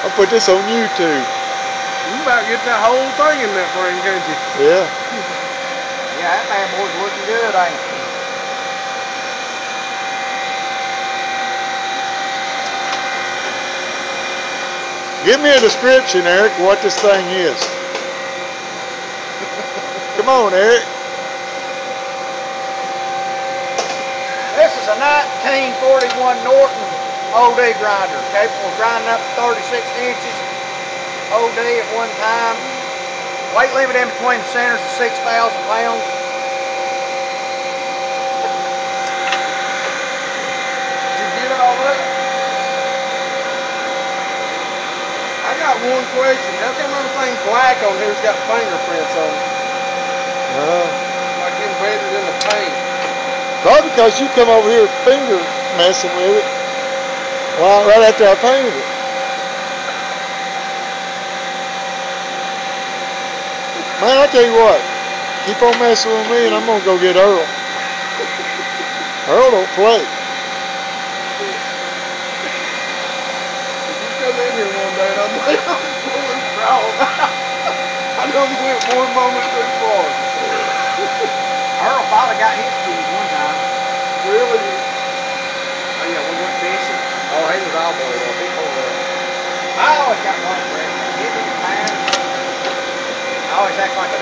I'll put this on YouTube. You about to get that whole thing in that frame, can't you? Yeah. Yeah, that bad boy's looking good, ain't it? Give me a description, Eric, what this thing is. Come on, Eric. This is a 1941 Norton OD grinder, capable of grinding up to 36 inches. OD at one time. Weight limit in between the centers is 6,000 pounds. Did you get all that? I got one question. How come everything black on here's got fingerprints on it? Like embedded in the paint. Probably because you come over here finger messing with it. Well, right after I painted it. Man, I tell you what, keep on messing with me and I'm going to go get Earl. Earl don't play. If you come in here one day and I'm like, I'm pulling proud. I done went one moment too far. Earl finally got his keys one time. Really? Oh yeah, we went fishing. Oh, he was all boy though. He pulled up. I always got one for him. Give him a man. I always act like I